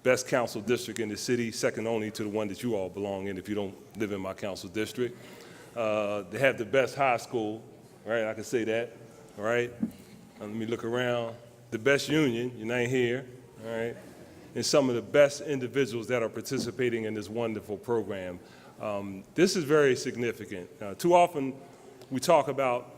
best council district in the city, second only to the one that you all belong in if you don't live in my council district. They have the best high school, right? I can say that, all right? Let me look around. The best union, Unite Here, all right? And some of the best individuals that are participating in this wonderful program. This is very significant. Too often we talk about,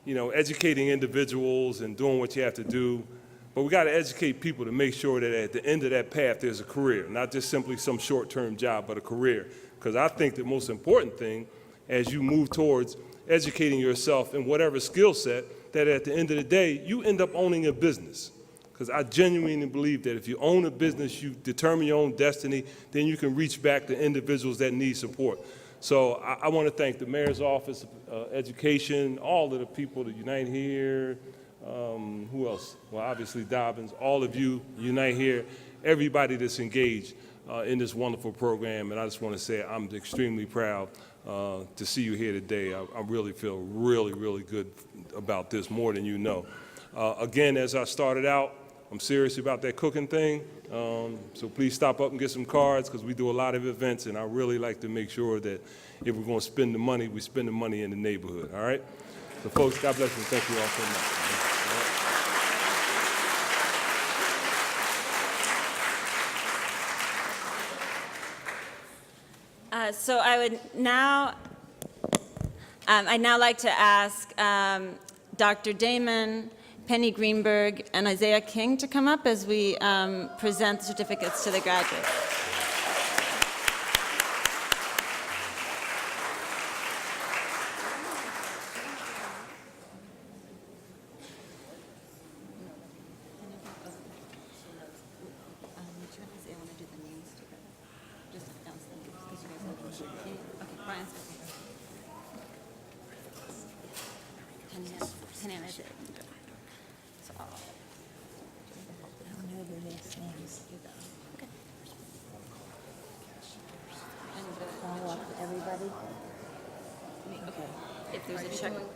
educating individuals and doing what you have to do, but we got to educate people to make sure that at the end of that path there's a career, not just simply some short-term job, but a career. Because I think the most important thing as you move towards educating yourself in whatever skill set, that at the end of the day, you end up owning a business. Because I genuinely believe that if you own a business, you determine your own destiny, then you can reach back to individuals that need support. So I want to thank the Mayor's Office of Education, all of the people that Unite Here, who else? Well, obviously Dobbins, all of you, Unite Here, everybody that's engaged in this wonderful program. And I just want to say I'm extremely proud to see you here today. I really feel really good about this, more than you know. Again, as I started out, I'm serious about that cooking thing, so please stop up and get some cards, because we do a lot of events, and I really like to make sure that if we're going to spend the money, we spend the money in the neighborhood, all right? So folks, God bless you, and thank you all so much. So I would now, I'd now like to ask Dr. Damon, Penny Greenberg, and Isaiah King to come up as we present the certificates to the graduates.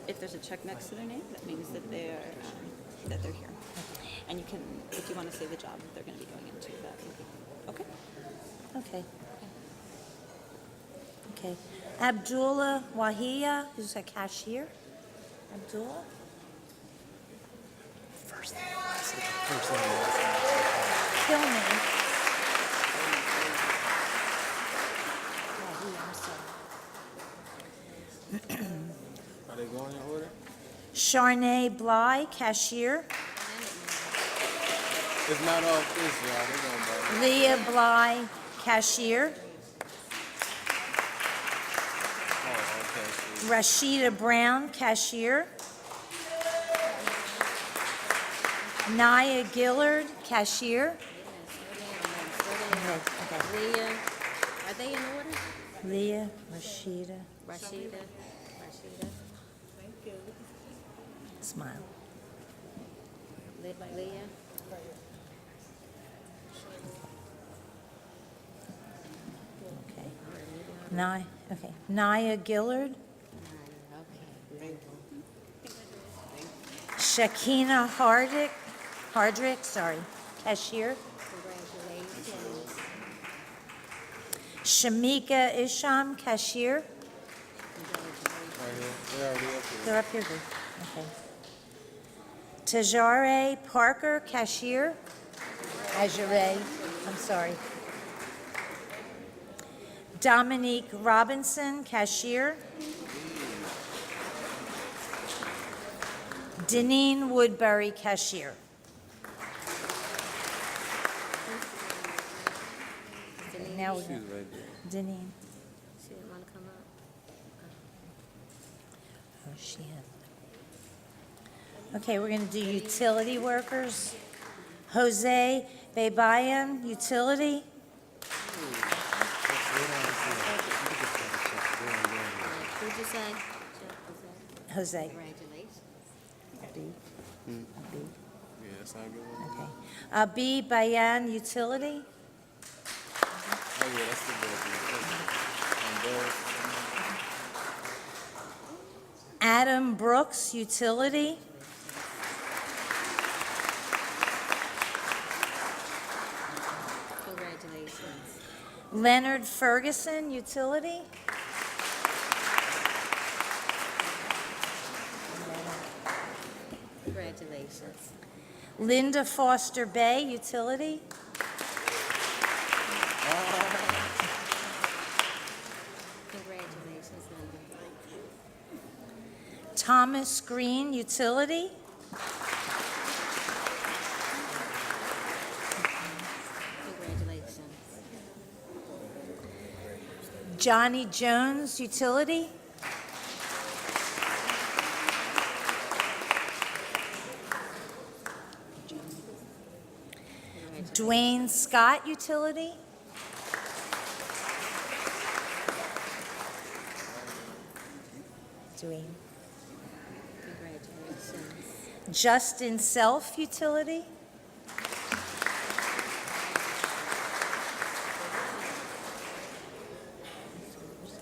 If there's a check next to their name, that means that they're here. and you can, if you want to say the job that they're going to be going into, that would be, okay? Okay. Okay. Abdullah Wahia, who's a cashier. Abdullah? Kill me. Wahia, I'm sorry. Are they going in order? Sharnay Bly, cashier. It's not off this, y'all. They're going back. Leah Bly, cashier. Oh, okay. Rashida Brown, cashier. Naya Gillard, cashier. Leah, are they in order? Leah, Rashida, Rashida. smile. Leah. Okay. Naya Gillard. Shakina Hardrick, cashier. Congratulations. Shamika Isham, cashier. Right here. They're already up here. They're up here, good. Okay. Tajare Parker, cashier. Ajare, I'm sorry. Dominique Robinson, cashier. Deneen Woodbury, cashier. Now we She's go. right there. Deneen. She didn't want to come up. Oh, she has. Okay, we're going to do utility workers. Jose Bebayan, utility. Who'd you say? Jose. Congratulations. B. B. Yeah, that's not a good one. Okay. Abi Bayan, utility. Oh, yeah, that's the good one. Adam Brooks, utility. Congratulations. Leonard Ferguson, utility. Congratulations. Linda Foster Bay, utility. Congratulations, Linda. Thomas Green, utility. Congratulations. Johnny Jones, utility. Dwayne Scott, utility. Dwayne. Congratulations. Justin Self, utility.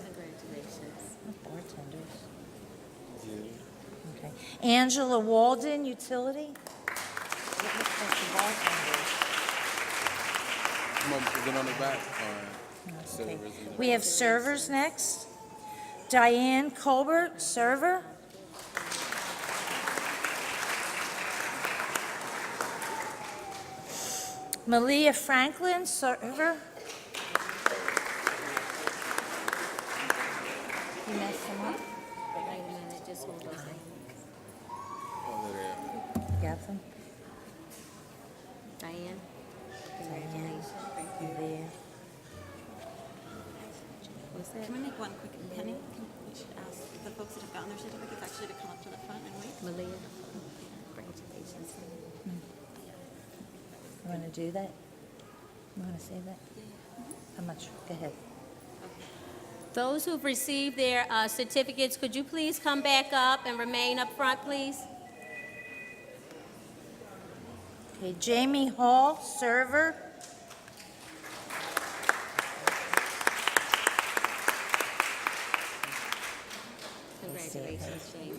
Congratulations. Bartenders. Okay. Angela Walden, utility. Come on, get on the back. Okay. We have servers next. Diane Colbert, server. Malia Franklin, server. You messed them up? Wait a minute, just hold on a second. Got them? Diane, congratulations. Thank you. There. What's that? Can we make one quick, Penny? We should ask the folks that have gotten their certificates actually to come up to the front and wait. Malia, congratulations. You want to do that? You want to say that? How much? Go ahead. Those who've received their certificates, could you please come back up and remain up front, please? Okay, Jamie Hall, server. Congratulations, Jamie.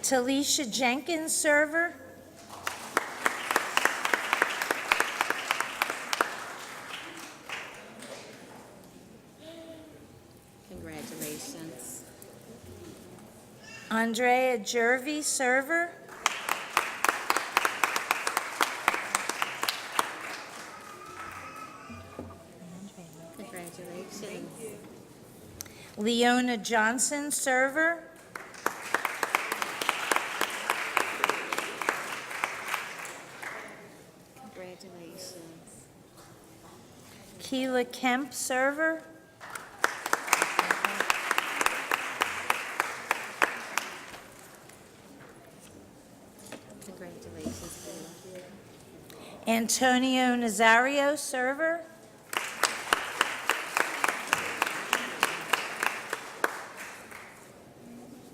Talisha Jenkins, server. Andrea Jervy, server. Congratulations. Leona Johnson, server. Congratulations. Keela Kemp, server. Congratulations, Kayla. Antonio Nazario, server.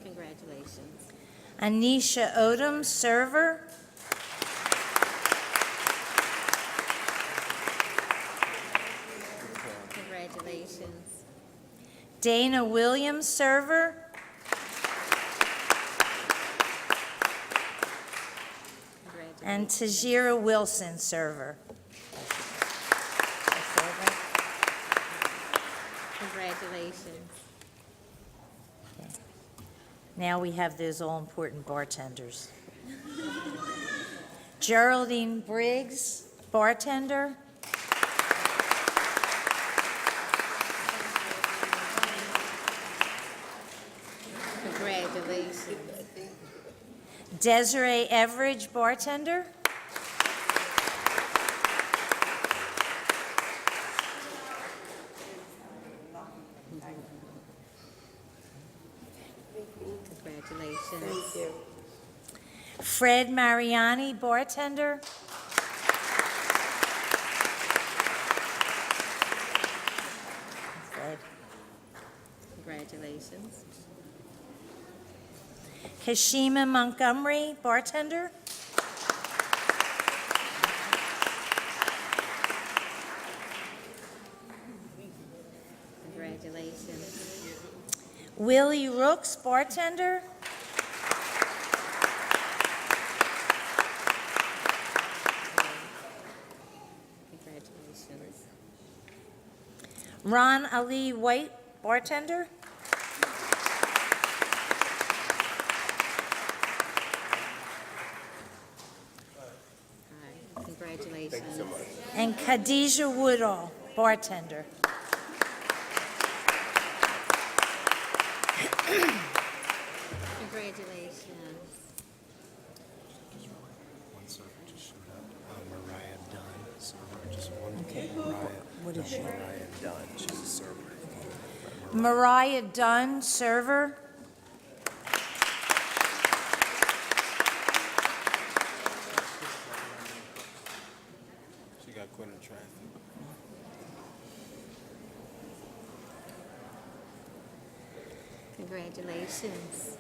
Congratulations. Anisha Odom, server. Congratulations. Dana Williams, server. And Tajira Wilson, server. Congratulations. Now we have those all-important bartenders. Geraldine Briggs, bartender. Congratulations. Desiree Everidge, bartender. Congratulations. Fred Mariani, bartender. Fred. Congratulations. Kashima Montgomery, bartender. Congratulations. Willie Rooks, bartender. Congratulations. Ron Ali White, bartender. Hi. Congratulations. And Khadijah Woodall, bartender. Congratulations. One server just showed up. Mariah Dunn, server. Just one. Okay. What is she? Mariah Dunn. She's a server. Mariah Dunn, server. She got caught in traffic. Congratulations.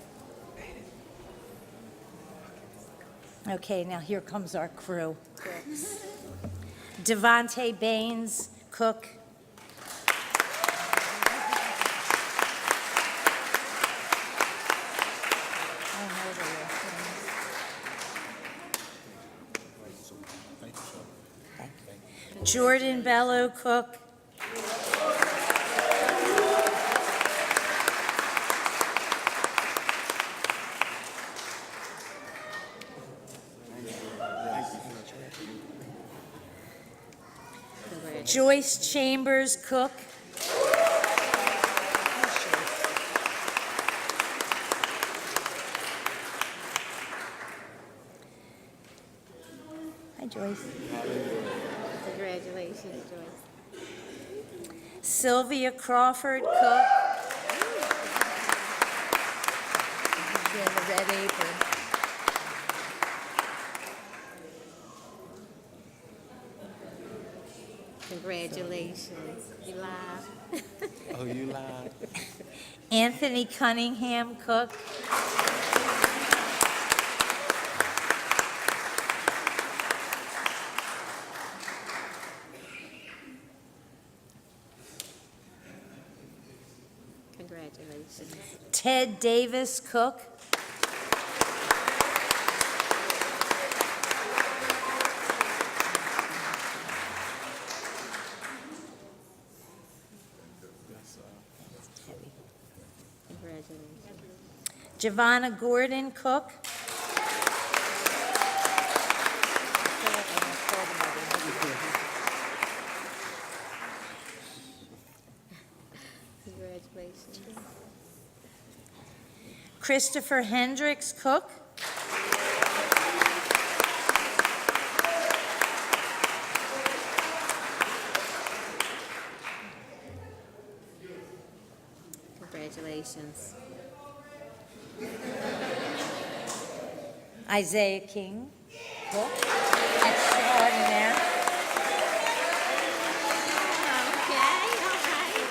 Okay, now here comes our crew. Devontae Baines, cook. Jordan Bello, cook. Joyce Chambers, cook. Hi, Joyce. Congratulations, Joyce. Sylvia Crawford, cook. She has a red apron. Congratulations. You live. Oh, you lied. Anthony Cunningham, cook. Congratulations. Ted Davis, cook. Congratulations. Giovanna Gordon, cook. Congratulations. Christopher Hendricks, cook. Congratulations. Isaiah King, cook. Extraordinaire. Okay, all right.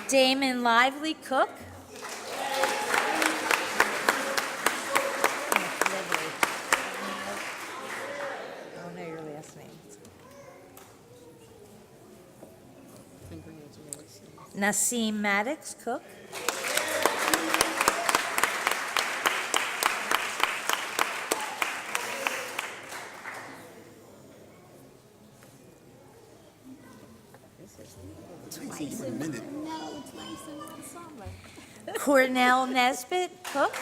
Damon Lively, cook. I don't know your last name. Congratulations. Nassim Maddox, cook. Twice in one, no, twice in one summer. Cornell Nesbitt, cook.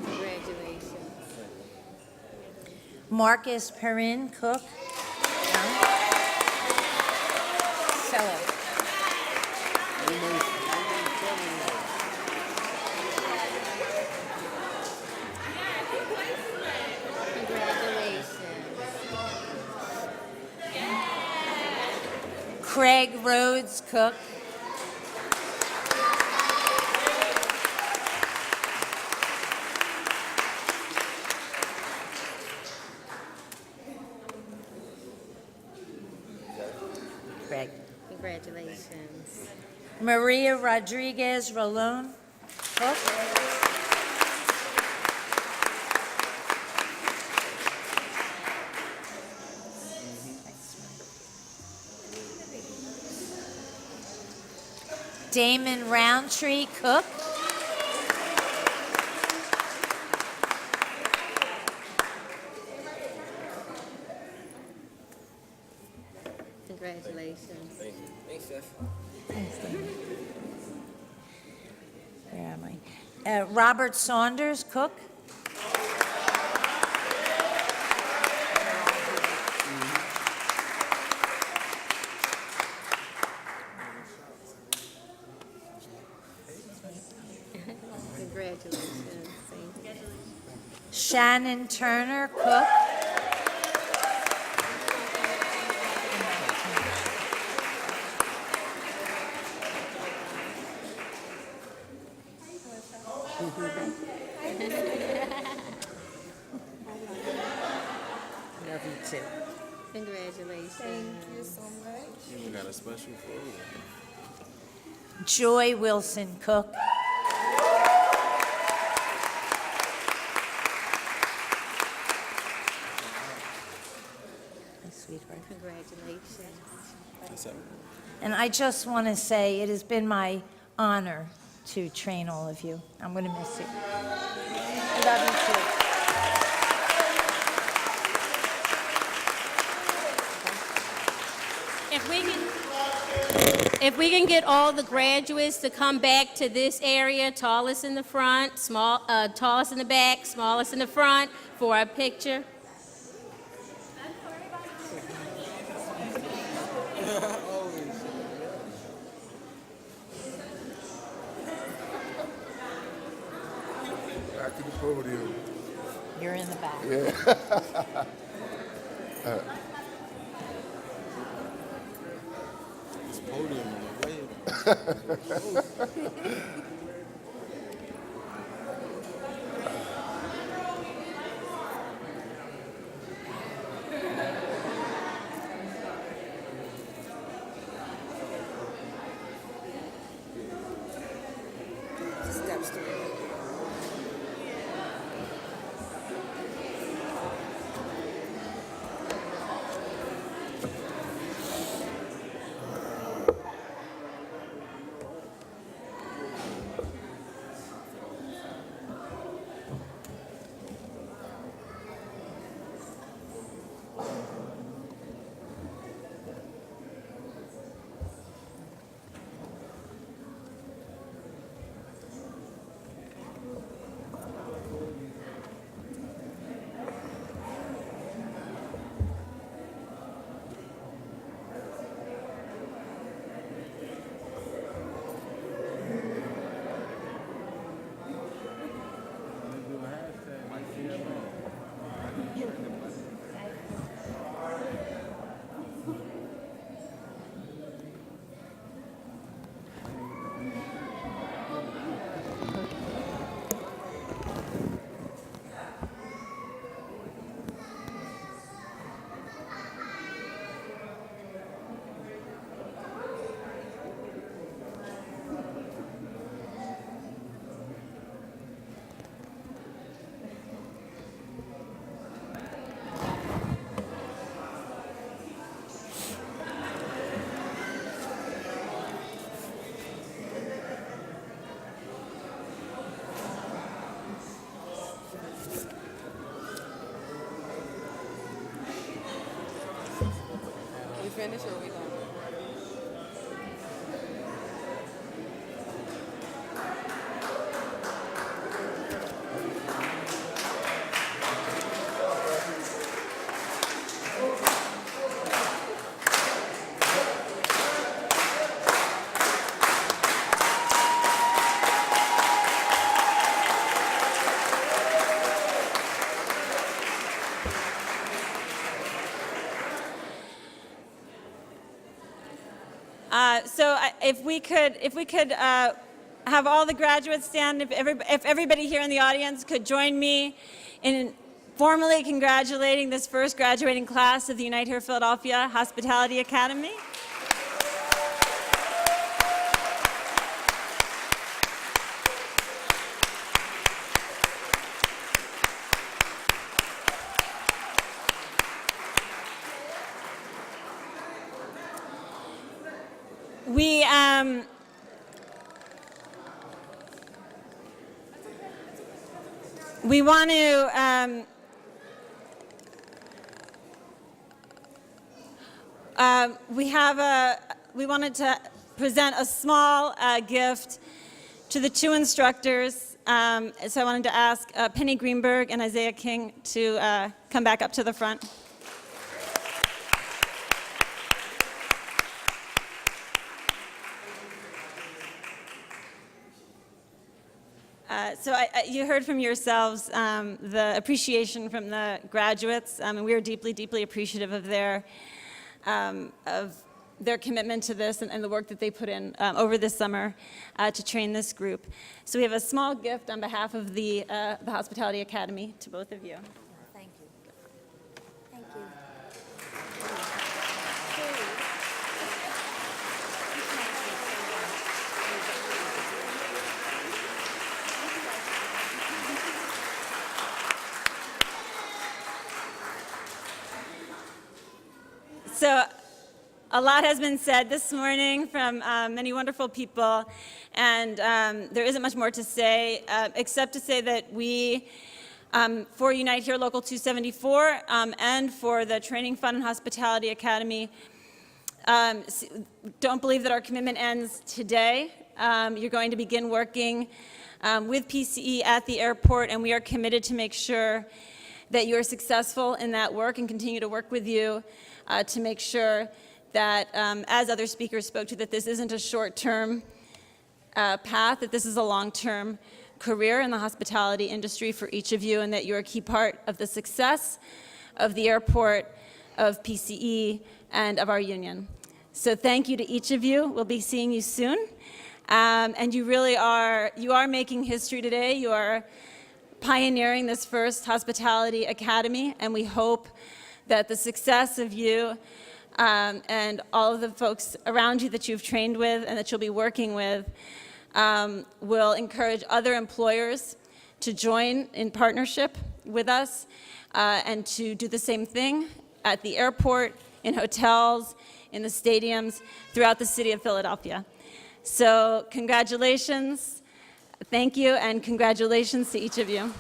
Congratulations. Marcus Perrin, cook. Cello. Congratulations. Craig Rhodes, cook. Craig. Congratulations. Maria Rodriguez Rolón, cook. Damon Roundtree, cook. Congratulations. Where am I? Robert Saunders, cook. Congratulations. Thank you. Shannon Turner, cook. Love you too. Congratulations. Thank you so much. We got a special for you. Joy Wilson, cook. My sweetheart. Congratulations. And I just want to say it has been my honor to train all of you. I'm going to miss you. I love you too. If we can get all the graduates to come back to this area, tallest in the front, tallest in the back, smallest in the front, for our picture. Back to the podium. You're in the back. This podium in the way. Steps to it. finish or are we done? If we could have all the graduates stand, if everybody here in the audience could join me in formally congratulating this first graduating class of the Unite Here Philadelphia Hospitality Academy. We want to we wanted to present a small gift to the two instructors. So I wanted to ask Penny Greenberg and Isaiah King to come back up to the front. You heard from yourselves the appreciation from the graduates, and we are deeply, deeply appreciative of their commitment to this and the work that they put in over this summer to train this group. So we have a small gift on behalf of the Hospitality Academy to both of you. Thank you. Thank you. So a lot has been said this morning from many wonderful people, and there isn't much more to say, except to say that we, for Unite Here Local 274 and for the Training Fund and Hospitality Academy, don't believe that our commitment ends today. You're going to begin working with PCE at the airport, and we are committed to make sure that you are successful in that work and continue to work with you to make sure that, as other speakers spoke to, that this isn't a short-term path, that this is a long-term career in the hospitality industry for each of you, and that you're a key part of the success of the airport, of PCE, and of our union. So thank you to each of you. We'll be seeing you soon. And you really are making history today. You are pioneering this first Hospitality Academy, and we hope that the success of you and all of the folks around you that you've trained with and that you'll be working with will encourage other employers to join in partnership with us and to do the same thing at the airport, in hotels, in the stadiums, throughout the city of Philadelphia. So congratulations, thank you, and congratulations to each of you.